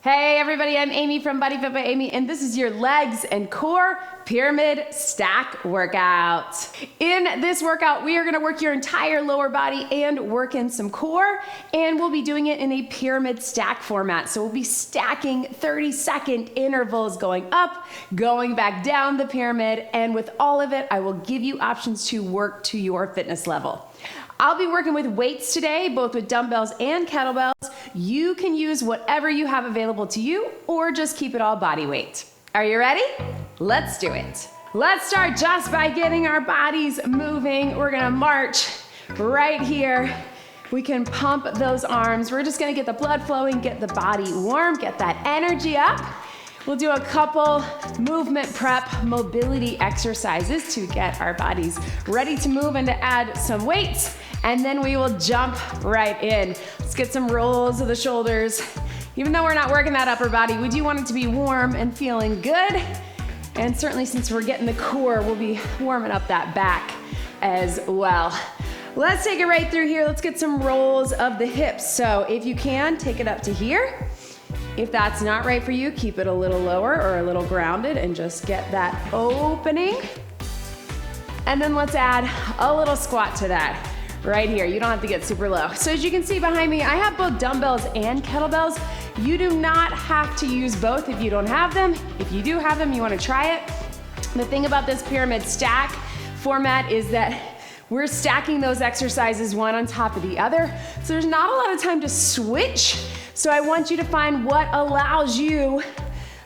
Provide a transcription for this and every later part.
Hey everybody, I'm Amy from BodyFit by Amy, and this is your legs and core pyramid stack workout. In this workout, we are gonna work your entire lower body and work in some core, and we'll be doing it in a pyramid stack format. So we'll be stacking 30-second intervals going up, going back down the pyramid, and with all of it, I will give you options to work to your fitness level. I'll be working with weights today, both with dumbbells and kettlebells. You can use whatever you have available to you or just keep it all body weight. Are you ready? Let's do it. Let's start just by getting our bodies moving. We're gonna march right here. We can pump those arms. We're just gonna get the blood flowing, get the body warm, get that energy up. We'll do a couple movement prep mobility exercises to get our bodies ready to move and to add some weights. And then we will jump right in. Let's get some rolls of the shoulders. Even though we're not working that upper body, we do want it to be warm and feeling good. And certainly since we're getting the core, we'll be warming up that back as well. Let's take it right through here. Let's get some rolls of the hips. So if you can, take it up to here. If that's not right for you, keep it a little lower or a little grounded and just get that opening. And then let's add a little squat to that right here. You don't have to get super low. So as you can see behind me, I have both dumbbells and kettlebells. You do not have to use both if you don't have them. If you do have them, you want to try it. The thing about this pyramid stack format is that we're stacking those exercises one on top of the other. So there's not a lot of time to switch. So I want you to find what allows you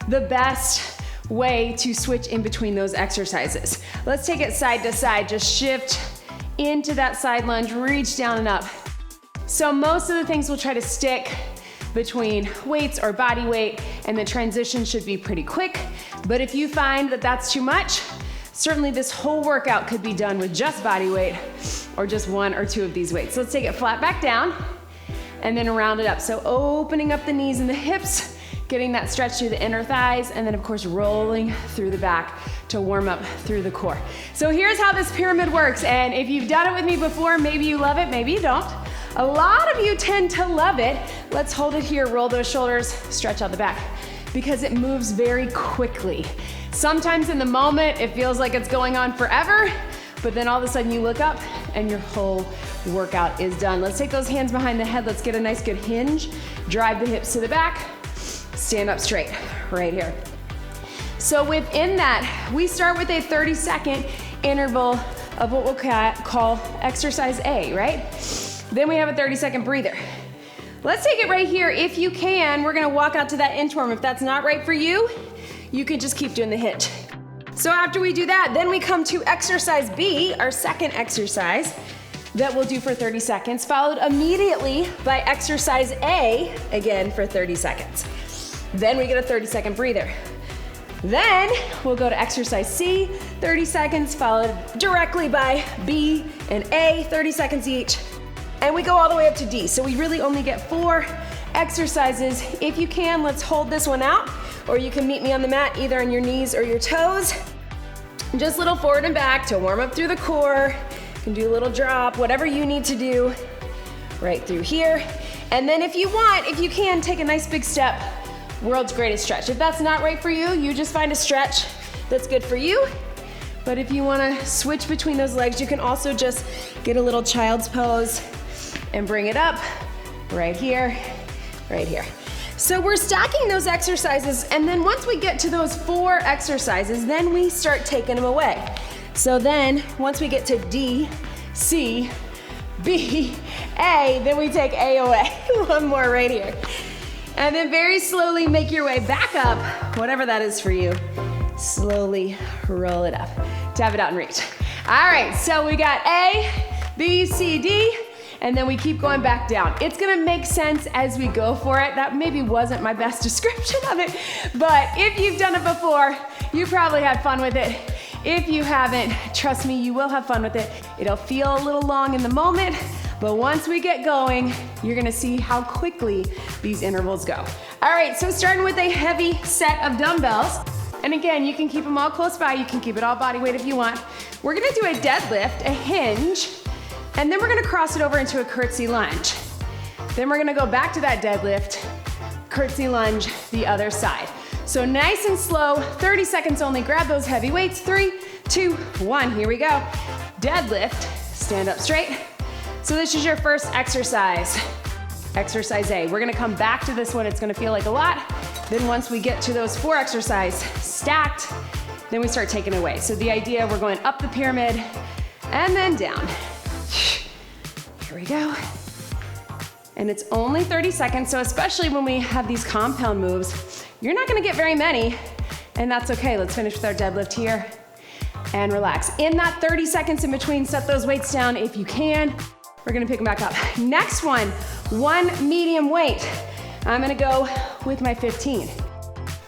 the best way to switch in between those exercises. Let's take it side to side. Just shift into that side lunge, reach down and up. So most of the things we'll try to stick between weights or body weight, and the transition should be pretty quick. But if you find that that's too much, certainly this whole workout could be done with just body weight or just one or two of these weights. So let's take it flat back down and then round it up. So opening up the knees and the hips, getting that stretch through the inner thighs, and then of course rolling through the back to warm up through the core. So here's how this pyramid works, and if you've done it with me before, maybe you love it, maybe you don't. A lot of you tend to love it. Let's hold it here, roll those shoulders, stretch out the back, because it moves very quickly. Sometimes in the moment, it feels like it's going on forever, but then all of a sudden you look up and your whole workout is done. Let's take those hands behind the head. Let's get a nice good hinge. Drive the hips to the back. Stand up straight, right here. So within that, we start with a 30-second interval of what we'll call exercise A, right? Then we have a 30-second breather. Let's take it right here. If you can, we're gonna walk out to that inchworm. If that's not right for you, you can just keep doing the hinge. So after we do that, then we come to exercise B, our second exercise that we'll do for 30 seconds, followed immediately by exercise A, again for 30 seconds. Then we get a 30-second breather. Then we'll go to exercise C, 30 seconds, followed directly by B and A, 30 seconds each. And we go all the way up to D. So we really only get 4 exercises. If you can, let's hold this one out, or you can meet me on the mat, either on your knees or your toes. Just a little forward and back to warm up through the core. You can do a little drop, whatever you need to do right through here. And then if you want, if you can, take a nice big step. World's greatest stretch. If that's not right for you, you just find a stretch that's good for you. But if you wanna switch between those legs, you can also just get a little child's pose and bring it up right here, right here. So we're stacking those exercises, and then once we get to those 4 exercises, then we start taking them away. So then once we get to D, C, B, A, then we take A away. One more right here. And then very slowly make your way back up, whatever that is for you. Slowly roll it up. Tap it out and reach. All right, so we got A, B, C, D, and then we keep going back down. It's gonna make sense as we go for it. That maybe wasn't my best description of it, but if you've done it before, you probably had fun with it. If you haven't, trust me, you will have fun with it. It'll feel a little long in the moment, but once we get going, you're gonna see how quickly these intervals go. All right, so starting with a heavy set of dumbbells, and again, you can keep them all close by, you can keep it all body weight if you want. We're gonna do a deadlift, a hinge, and then we're gonna cross it over into a curtsy lunge. Then we're gonna go back to that deadlift, curtsy lunge the other side. So nice and slow, 30 seconds only. Grab those heavy weights. 3, 2, 1, here we go. Deadlift, stand up straight. So this is your first exercise. Exercise A. We're gonna come back to this one. It's gonna feel like a lot. Then once we get to those 4 exercises stacked, then we start taking away. So the idea, we're going up the pyramid and then down. Here we go. And it's only 30 seconds, so especially when we have these compound moves, you're not gonna get very many, and that's okay. Let's finish with our deadlift here and relax. In that 30 seconds in between, set those weights down if you can. We're gonna pick them back up. Next one medium weight. I'm gonna go with my 15.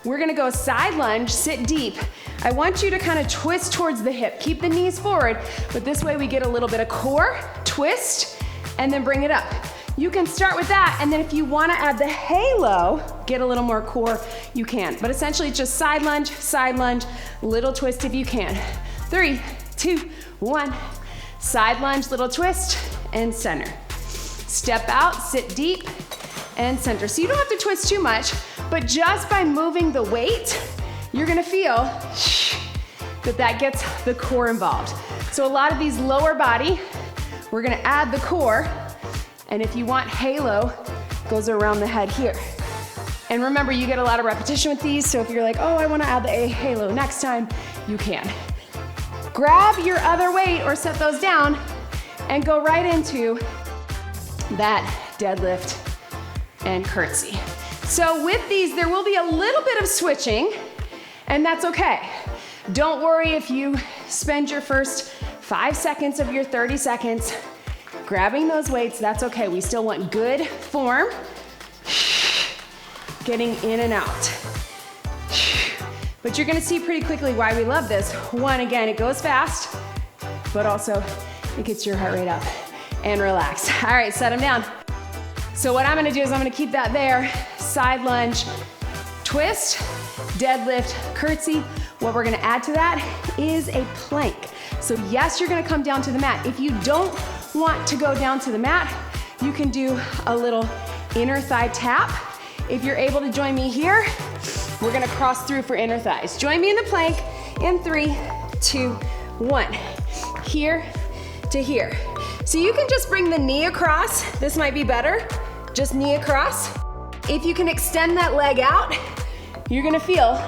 We're gonna go side lunge, sit deep. I want you to kind of twist towards the hip. Keep the knees forward, but this way we get a little bit of core, twist, and then bring it up. You can start with that, and then if you wanna add the halo, get a little more core, you can. But essentially just side lunge, little twist if you can. 3, 2, 1. Side lunge, little twist, and center. Step out, sit deep, and center. So you don't have to twist too much, but just by moving the weight, you're gonna feel that gets the core involved. So a lot of these lower body, we're gonna add the core, and if you want halo, goes around the head here. And remember, you get a lot of repetition with these, so if you're like, oh, I wanna add the halo next time, you can. Grab your other weight or set those down and go right into that deadlift and curtsy. So with these, there will be a little bit of switching, and that's okay. Don't worry if you spend your first 5 seconds of your 30 seconds grabbing those weights, that's okay. We still want good form, getting in and out. But you're gonna see pretty quickly why we love this. One, again, it goes fast, but also it gets your heart rate up and relax. All right, set them down. So what I'm gonna do is I'm gonna keep that there. Side lunge, twist, deadlift, curtsy. What we're gonna add to that is a plank. So yes, you're gonna come down to the mat. If you don't want to go down to the mat, you can do a little inner thigh tap. If you're able to join me here, we're gonna cross through for inner thighs. Join me in the plank in 3, 2, 1. Here to here. So you can just bring the knee across. This might be better, just knee across. If you can extend that leg out, you're gonna feel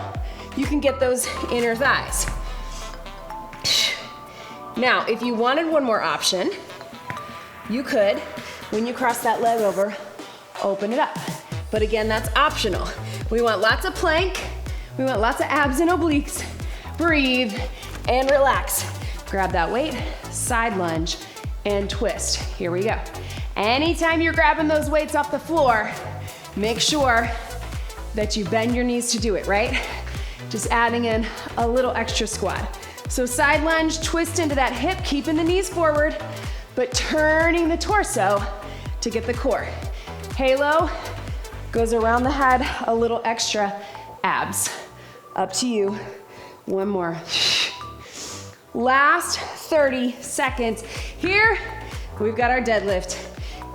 you can get those inner thighs. Now, if you wanted one more option, you could, when you cross that leg over, open it up. But again, that's optional. We want lots of plank, we want lots of abs and obliques. Breathe and relax. Grab that weight, side lunge, and twist. Here we go. Anytime you're grabbing those weights off the floor, make sure that you bend your knees to do it, right? Just adding in a little extra squat. So side lunge, twist into that hip, keeping the knees forward, but turning the torso to get the core. Halo goes around the head, a little extra abs. Up to you. One more. Last 30 seconds. Here, we've got our deadlift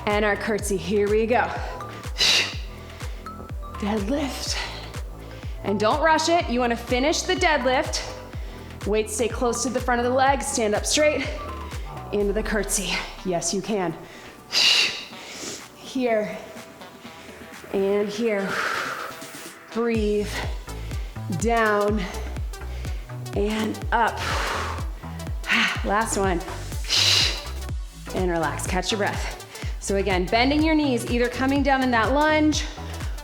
and our curtsy. Here we go. Deadlift. And don't rush it. You want to finish the deadlift. Weight stay close to the front of the leg. Stand up straight. Into the curtsy. Yes, you can. Here and here. Breathe. Down and up. Last one. And relax. Catch your breath. So again, bending your knees, either coming down in that lunge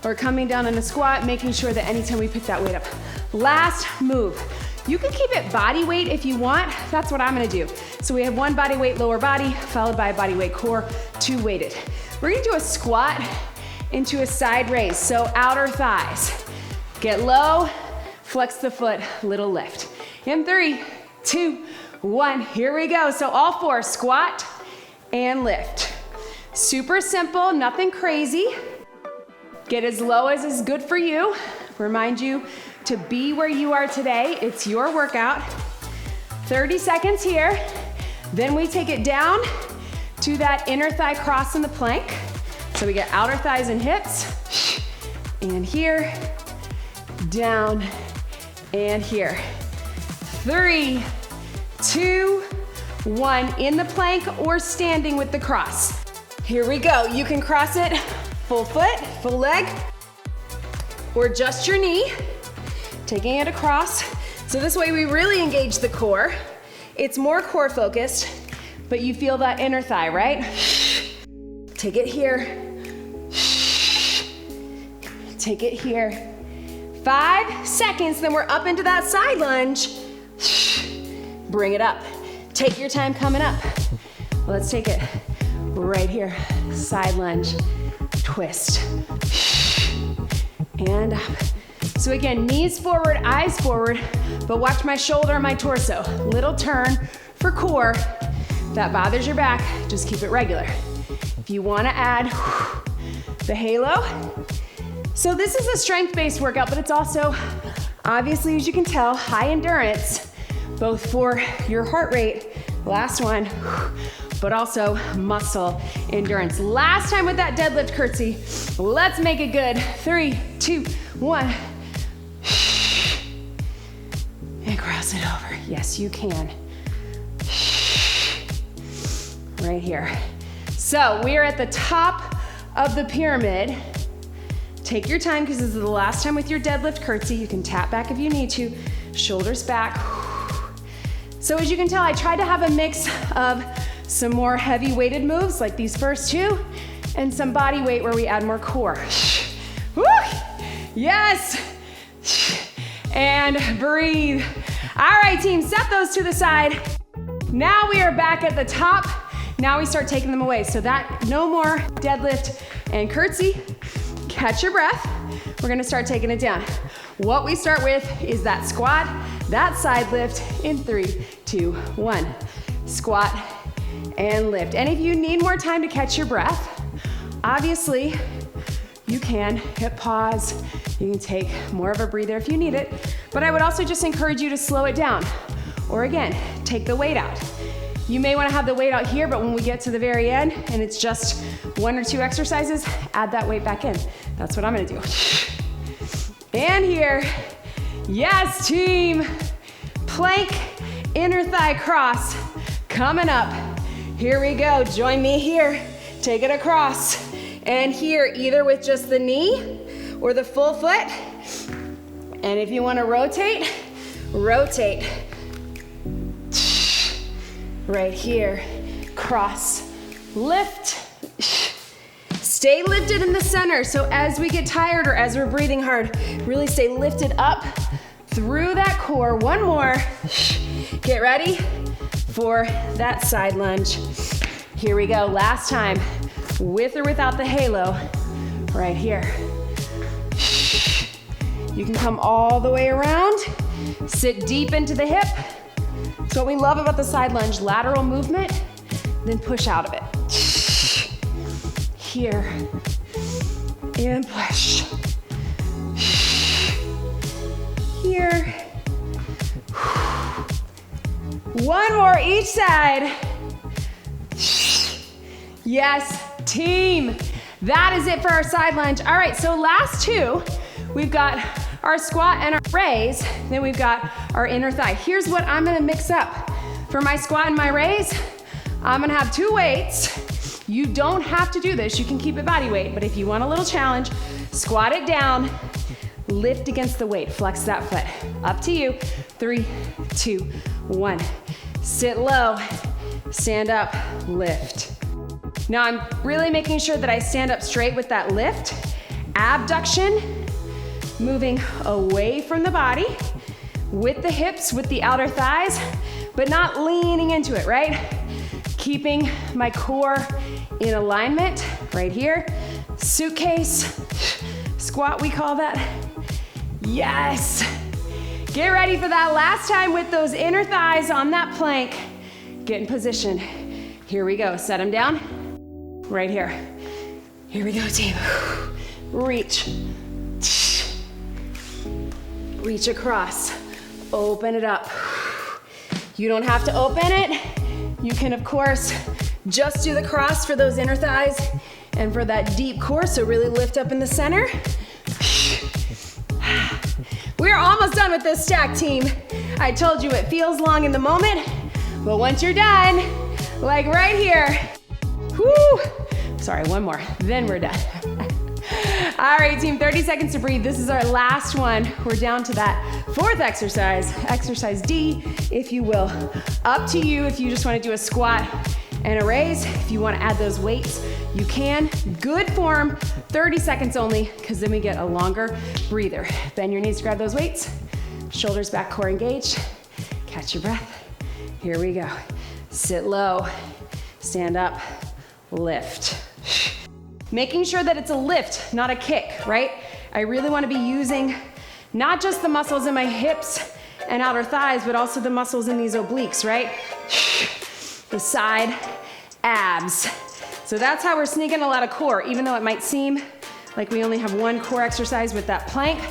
or coming down in a squat, making sure that anytime we pick that weight up. Last move. You can keep it body weight if you want. That's what I'm gonna do. So we have one body weight lower body, followed by a body weight core, 2 weighted. We're gonna do a squat into a side raise, so outer thighs. Get low, flex the foot, little lift. In 3, 2, 1, here we go. So all 4, squat and lift. Super simple, nothing crazy. Get as low as is good for you. Remind you to be where you are today. It's your workout. 30 seconds here. Then we take it down to that inner thigh cross in the plank. So we get outer thighs and hips. and here, down, and here. 3, 2, 1. In the plank or standing with the cross. Here we go. You can cross it full foot, full leg, or just your knee, taking it across. So this way we really engage the core. It's more core focused, but you feel that inner thigh, right? Take it here. Take it here. 5 seconds, then we're up into that side lunge. Bring it up. Take your time coming up. Let's take it right here. Side lunge, twist, and up. So again, knees forward, eyes forward, but watch my shoulder and my torso. Little turn for core. If that bothers your back, just keep it regular. If you wanna add the halo. So this is a strength-based workout, but it's also, obviously, as you can tell, high endurance, both for your heart rate, last one, but also muscle endurance. Last time with that deadlift curtsy, let's make it good. 3, 2, 1. And cross it over. Yes, you can. Right here. So we are at the top of the pyramid. Take your time because this is the last time with your deadlift curtsy. You can tap back if you need to. Shoulders back. So as you can tell, I tried to have a mix of some more heavy weighted moves like these first two and some body weight where we add more core. Woo! Yes! And breathe. All right, team, set those to the side. Now we are back at the top. Now we start taking them away. So that no more deadlift and curtsy. Catch your breath. We're gonna start taking it down. What we start with is that squat, that side lift in 3, 2, 1. Squat and lift. And if you need more time to catch your breath, obviously you can hit pause. You can take more of a breather if you need it, but I would also just encourage you to slow it down. Or again, take the weight out. You may wanna have the weight out here, but when we get to the very end and it's just 1 or 2 exercises, add that weight back in. That's what I'm gonna do. And here, yes team. Plank, inner thigh cross, coming up. Here we go, join me here. Take it across. And here, either with just the knee or the full foot. And if you wanna rotate, rotate. Right here, cross, lift. Stay lifted in the center. So as we get tired or as we're breathing hard, really stay lifted up through that core. One more. Get ready for that side lunge. Here we go, last time, with or without the halo, right here. You can come all the way around, sit deep into the hip. So what we love about the side lunge, lateral movement, then push out of it. Here, and push. Here. One more each side. Yes, team. That is it for our side lunge. All right, so last two, we've got our squat and our raise, then we've got our inner thigh. Here's what I'm gonna mix up. For my squat and my raise, I'm gonna have 2 weights. You don't have to do this, you can keep it body weight, but if you want a little challenge, squat it down, lift against the weight, flex that foot. Up to you. 3, 2, 1. Sit low, stand up, lift. Now I'm really making sure that I stand up straight with that lift. Abduction, moving away from the body, with the hips, with the outer thighs, but not leaning into it, right? Keeping my core in alignment, right here. Suitcase, squat we call that. Yes. Get ready for that last time with those inner thighs on that plank. Get in position. Here we go, set them down. Right here. Here we go, team. Reach. Reach across. Open it up. You don't have to open it. You can, of course, just do the cross for those inner thighs and for that deep core, so really lift up in the center. we're almost done with this stack, team. I told you it feels long in the moment, but once you're done, like right here, whoo, sorry, one more, then we're done. All right, team, 30 seconds to breathe. This is our last one. We're down to that fourth exercise, exercise D, if you will. Up to you if you just want to do a squat and a raise. If you want to add those weights, you can. Good form, 30 seconds only, because then we get a longer breather. Bend your knees to grab those weights. Shoulders back, core engaged. Catch your breath. Here we go. Sit low, stand up, lift. Making sure that it's a lift, not a kick, right? I really want to be using not just the muscles in my hips and outer thighs, but also the muscles in these obliques, right? The side abs. So that's how we're sneaking a lot of core. Even though it might seem like we only have one core exercise with that plank,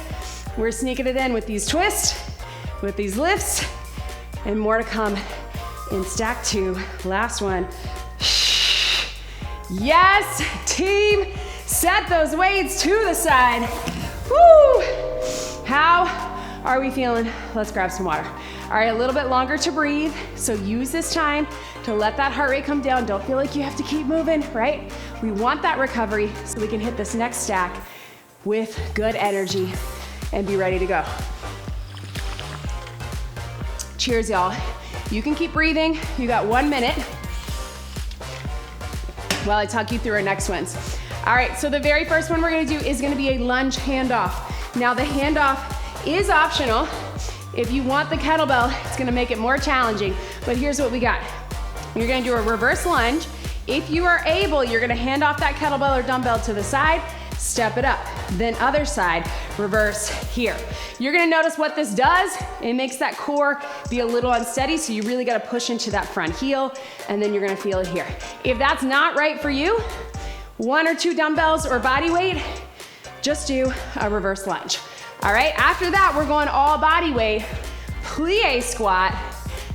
we're sneaking it in with these twists, with these lifts, and more to come in stack 2. Last one. Yes, team, set those weights to the side. Woo! How are we feeling? Let's grab some water. All right, a little bit longer to breathe, so use this time to let that heart rate come down. Don't feel like you have to keep moving, right? We want that recovery so we can hit this next stack with good energy and be ready to go. Cheers, y'all. You can keep breathing. You got 1 minute while I talk you through our next ones. All right, so the very first one we're gonna do is gonna be a lunge handoff. Now the handoff is optional. If you want the kettlebell, it's gonna make it more challenging, but here's what we got. You're gonna do a reverse lunge. If you are able, you're gonna hand off that kettlebell or dumbbell to the side, step it up. Then other side, reverse here. You're gonna notice what this does. It makes that core be a little unsteady, so you really gotta push into that front heel, and then you're gonna feel it here. If that's not right for you, 1 or 2 dumbbells or body weight, just do a reverse lunge. All right, after that, we're going all body weight, plie squat,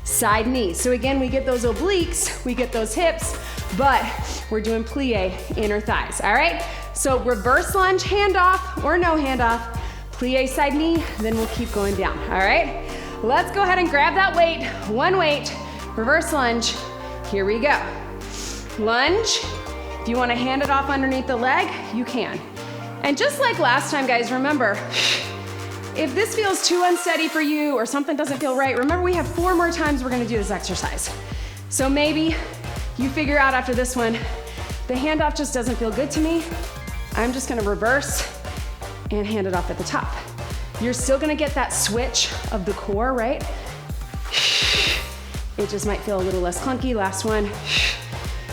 side knee. So again, we get those obliques, we get those hips, but we're doing plie inner thighs, all right? So reverse lunge, handoff or no handoff, plie side knee, then we'll keep going down, all right? Let's go ahead and grab that weight, 1 weight, reverse lunge. Here we go. Lunge. If you wanna hand it off underneath the leg, you can. And just like last time, guys, remember, if this feels too unsteady for you or something doesn't feel right, remember we have 4 more times we're gonna do this exercise. So maybe you figure out after this one, the handoff just doesn't feel good to me. I'm just gonna reverse and hand it off at the top. You're still gonna get that switch of the core, right? It just might feel a little less clunky. Last one,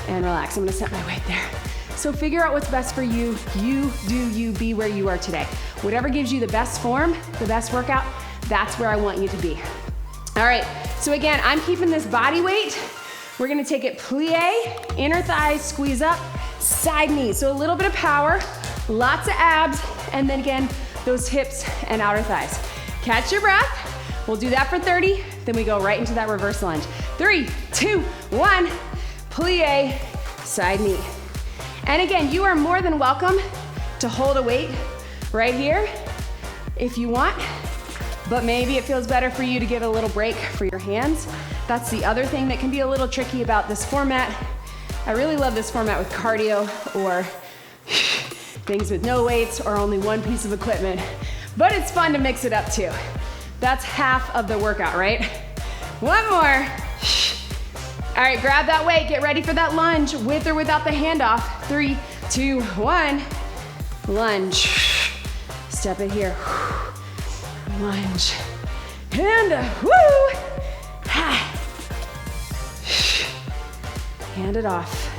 and relax. I'm gonna set my weight there. So figure out what's best for you. You do you, be where you are today. Whatever gives you the best form, the best workout, that's where I want you to be. All right, so again, I'm keeping this body weight. We're gonna take it plie, inner thighs, squeeze up, side knee. So a little bit of power, lots of abs, and then again, those hips and outer thighs. Catch your breath. We'll do that for 30, then we go right into that reverse lunge. 3, 2, 1, plie, side knee. And again, you are more than welcome to hold a weight right here if you want, but maybe it feels better for you to give a little break for your hands. That's the other thing that can be a little tricky about this format. I really love this format with cardio or things with no weights or only one piece of equipment, but it's fun to mix it up too. That's half of the workout, right? 1 more. All right, grab that weight, get ready for that lunge with or without the handoff. 3, 2, 1, lunge. Step it here, lunge, and woo, hand it off.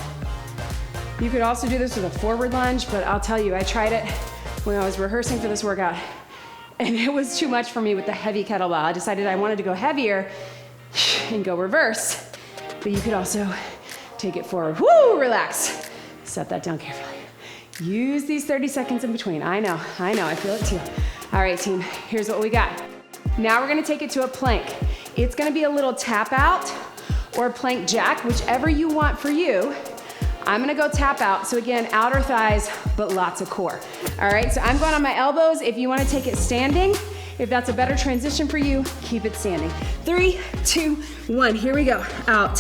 You could also do this with a forward lunge, but I'll tell you, I tried it when I was rehearsing for this workout, and it was too much for me with the heavy kettlebell. I decided I wanted to go heavier and go reverse. But you could also take it forward. Woo, relax. Set that down carefully. Use these 30 seconds in between. I know, I feel it too. All right, team, here's what we got. Now we're gonna take it to a plank. It's gonna be a little tap out or plank jack, whichever you want for you. I'm gonna go tap out. So again, outer thighs, but lots of core. All right, so I'm going on my elbows. If you wanna take it standing, If that's a better transition for you, keep it standing. 3, 2, 1, here we go, out.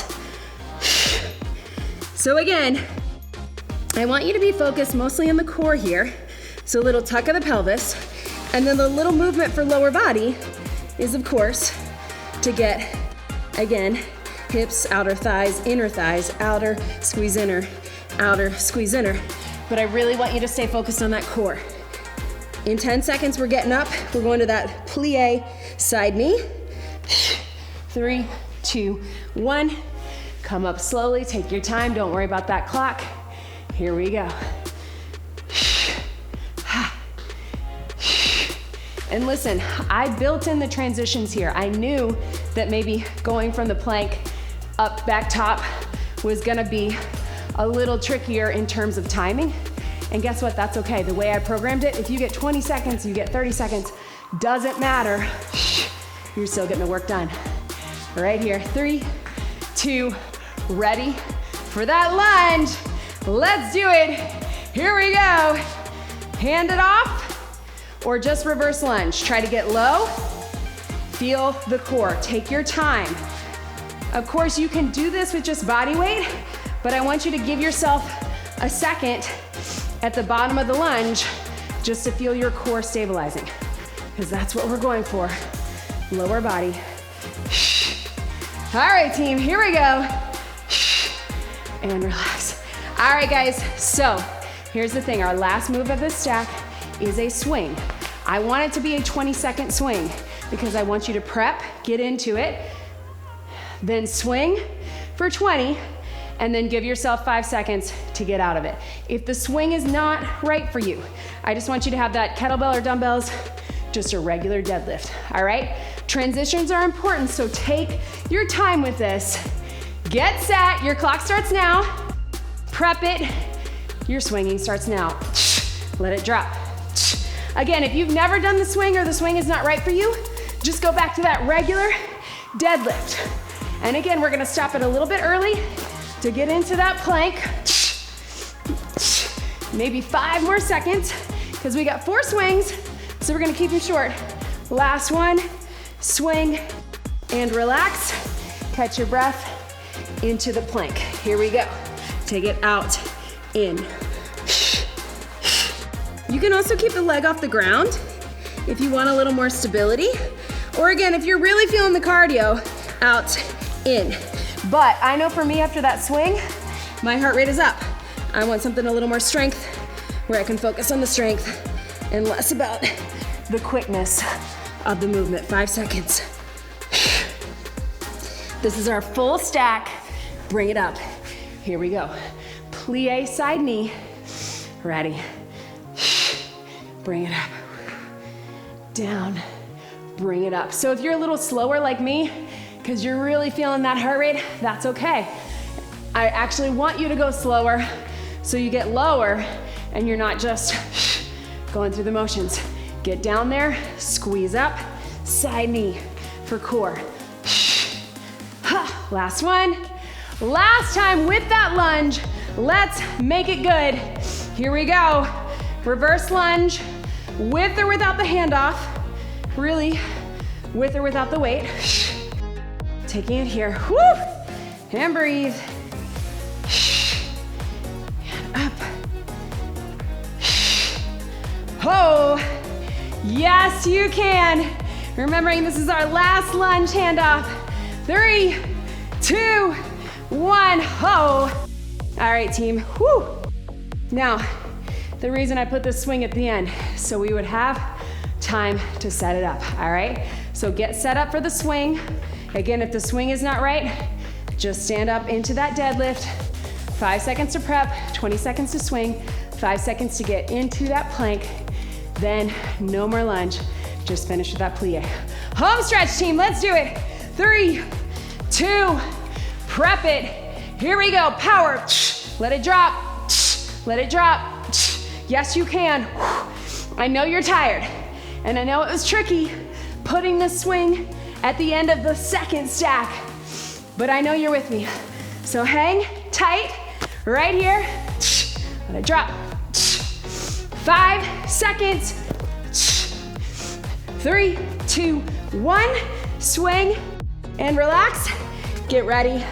So again, I want you to be focused mostly on the core here. So a little tuck of the pelvis, and then the little movement for lower body is, of course, to get, again, hips, outer thighs, outer, squeeze inner, outer, squeeze inner. But I really want you to stay focused on that core. In 10 seconds, we're getting up. We're going to that plie side knee. 3, 2, 1. Come up slowly, take your time. Don't worry about that clock. Here we go. And listen, I built in the transitions here. I knew that maybe going from the plank up back top was gonna be a little trickier in terms of timing. And guess what, that's okay. The way I programmed it, if you get 20 seconds, you get 30 seconds, doesn't matter. You're still getting the work done. Right here, 3, 2, ready for that lunge. Let's do it. Here we go. Hand it off or just reverse lunge. Try to get low. Feel the core, take your time. Of course, you can do this with just body weight, but I want you to give yourself a second at the bottom of the lunge just to feel your core stabilizing, because that's what we're going for. Lower body. All right, team, here we go. And relax. All right, guys, so here's the thing. Our last move of this stack is a swing. I want it to be a 20-second swing because I want you to prep, get into it, then swing for 20, and then give yourself 5 seconds to get out of it. If the swing is not right for you, I just want you to have that kettlebell or dumbbells, just a regular deadlift, all right? Transitions are important, so take your time with this. Get set, your clock starts now. Prep it, your swinging starts now. Let it drop. Again, if you've never done the swing or the swing is not right for you, just go back to that regular deadlift. And again, we're gonna stop it a little bit early to get into that plank. Maybe 5 more seconds, because we got 4 swings, so we're gonna keep them short. Last one, swing and relax. Catch your breath into the plank. Here we go. Take it out, in. You can also keep the leg off the ground if you want a little more stability. Or again, if you're really feeling the cardio, out, in. But I know for me, after that swing, my heart rate is up. I want something a little more strength, where I can focus on the strength and less about the quickness of the movement. 5 seconds. This is our full stack. Bring it up. Here we go. Plie side knee. Ready. Bring it up. Down. Bring it up. So if you're a little slower like me, because you're really feeling that heart rate, that's okay. I actually want you to go slower so you get lower and you're not just going through the motions. Get down there, squeeze up, side knee for core. Last one. Last time with that lunge. Let's make it good. Here we go. Reverse lunge, with or without the handoff. Really, with or without the weight. Taking it here, whoo, and breathe. And up. Oh, yes you can. Remembering this is our last lunge handoff. 3, 2, 1, ho. All right, team, whoo. Now, the reason I put this swing at the end, so we would have time to set it up, all right? So get set up for the swing. Again, if the swing is not right, just stand up into that deadlift. 5 seconds to prep, 20 seconds to swing, 5 seconds to get into that plank, then no more lunge. Just finish with that plie. Home stretch, team, let's do it. 3, 2, prep it. Here we go, power. Let it drop, let it drop. Yes, you can. I know you're tired, and I know it was tricky putting this swing at the end of the second stack, but I know you're with me. So hang tight right here. Let it drop. 5 seconds. 3, 2, 1. Swing and relax. Get ready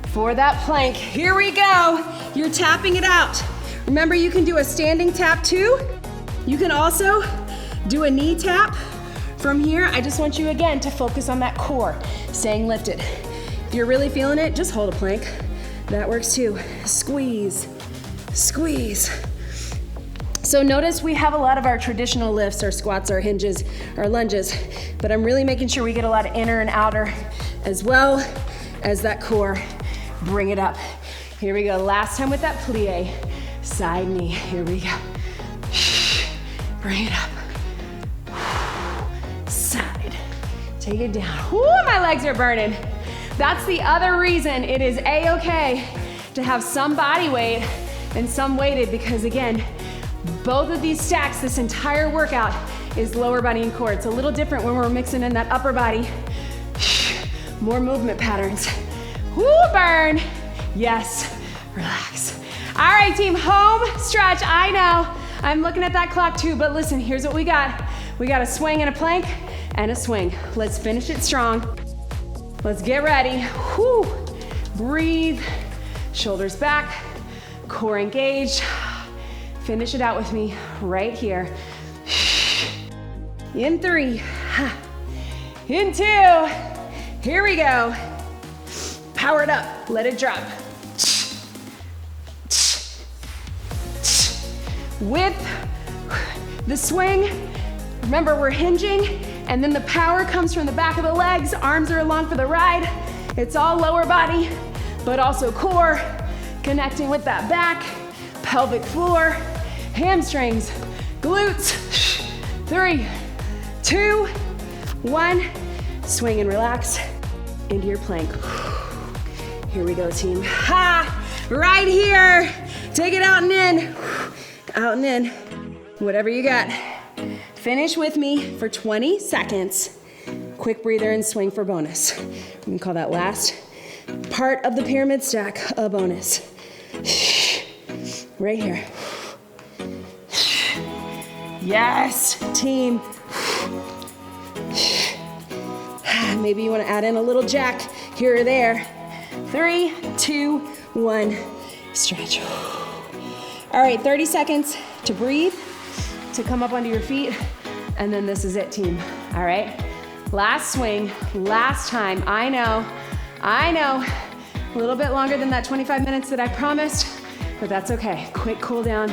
for that plank. Here we go. You're tapping it out. Remember, you can do a standing tap too. You can also do a knee tap from here. I just want you again to focus on that core, staying lifted. If you're really feeling it, just hold a plank. That works too. Squeeze, squeeze. So notice we have a lot of our traditional lifts, our squats, our hinges, our lunges, but I'm really making sure we get a lot of inner and outer as well as that core. Bring it up. Here we go. Last time with that plie. Side knee. Here we go. Bring it up. Side. Take it down. Woo, my legs are burning. That's the other reason it is a-okay to have some body weight and some weighted, because again, both of these stacks, this entire workout is lower body and core. It's a little different when we're mixing in that upper body. More movement patterns. Woo, burn. Yes, relax. All right, team, home stretch. I know, I'm looking at that clock too, but listen, here's what we got. We got a swing and a plank and a swing. Let's finish it strong. Let's get ready. Woo. Breathe, shoulders back, core engaged. Finish it out with me right here. In 3, in 2, here we go. Power it up, let it drop. With the swing, remember we're hinging, and then the power comes from the back of the legs, arms are along for the ride. It's all lower body, but also core, connecting with that back, pelvic floor, hamstrings, glutes. 3, 2, 1. Swing and relax into your plank. Here we go, team. Ha! Right here. Take it out and in. Out and in. Whatever you got. Finish with me for 20 seconds. Quick breather and swing for bonus. We can call that last part of the pyramid stack a bonus. Right here. Yes, team. Maybe you want to add in a little jack here or there. 3, 2, 1. Stretch. All right, 30 seconds to breathe, to come up onto your feet, and then this is it, team. All right, last swing, last time. I know, a little bit longer than that 25 minutes that I promised, but that's okay. Quick cool down,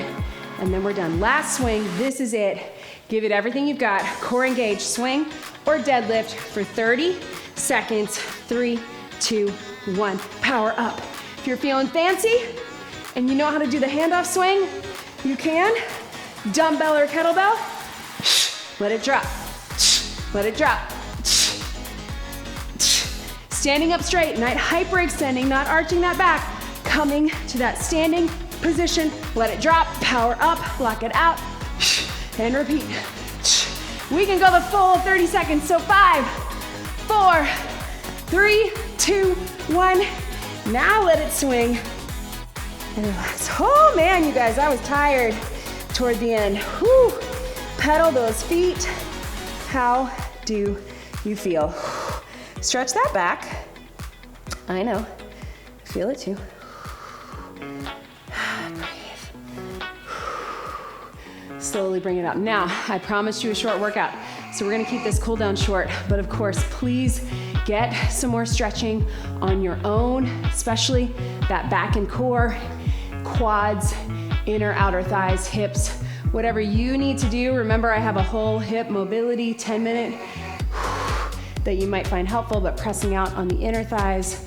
and then we're done. Last swing, this is it. Give it everything you've got. Core engaged, swing or deadlift for 30 seconds. 3, 2, 1. Power up. If you're feeling fancy and you know how to do the handoff swing, you can. Dumbbell or kettlebell. Let it drop. Let it drop. Standing up straight, not hyperextending, not arching that back. Coming to that standing position. Let it drop. Power up. Block it out. And repeat. We can go the full 30 seconds. So 5, 4, 3, 2, 1. Now let it swing. And relax. Oh man, you guys, I was tired toward the end. Whew. Pedal those feet. How do you feel? Stretch that back. I know. Feel it too. Slowly bring it up. Now, I promised you a short workout, so we're gonna keep this cool down short, but of course, please get some more stretching on your own, especially that back and core, quads, inner, outer thighs, hips, whatever you need to do. Remember, I have a whole hip mobility 10-minute that you might find helpful, but pressing out on the inner thighs.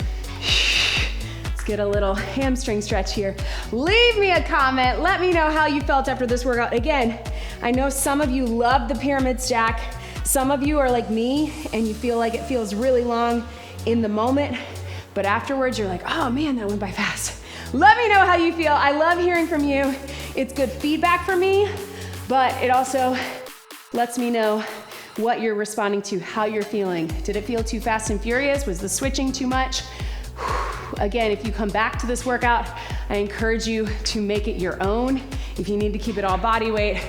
Get a little hamstring stretch here. Leave me a comment. Let me know how you felt after this workout. Again, I know some of you love the pyramid stack. Some of you are like me and you feel like it feels really long in the moment, but afterwards you're like, oh man, that went by fast. Let me know how you feel. I love hearing from you. It's good feedback for me, but it also lets me know what you're responding to, how you're feeling. Did it feel too fast and furious? Was the switching too much? Again, if you come back to this workout, I encourage you to make it your own. If you need to keep it all body weight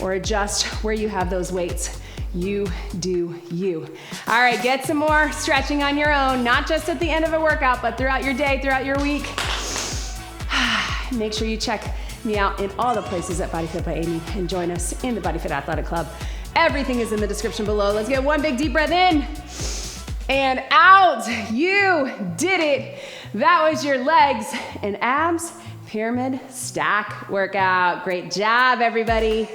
or adjust where you have those weights, you do you. All right, get some more stretching on your own, not just at the end of a workout, but throughout your day, throughout your week. Make sure you check me out in all the places at BodyFit by Amy and join us in the BodyFit Athletic Club. Everything is in the description below. Let's get one big deep breath in and out. You did it. That was your legs and abs pyramid stack workout. Great job, everybody.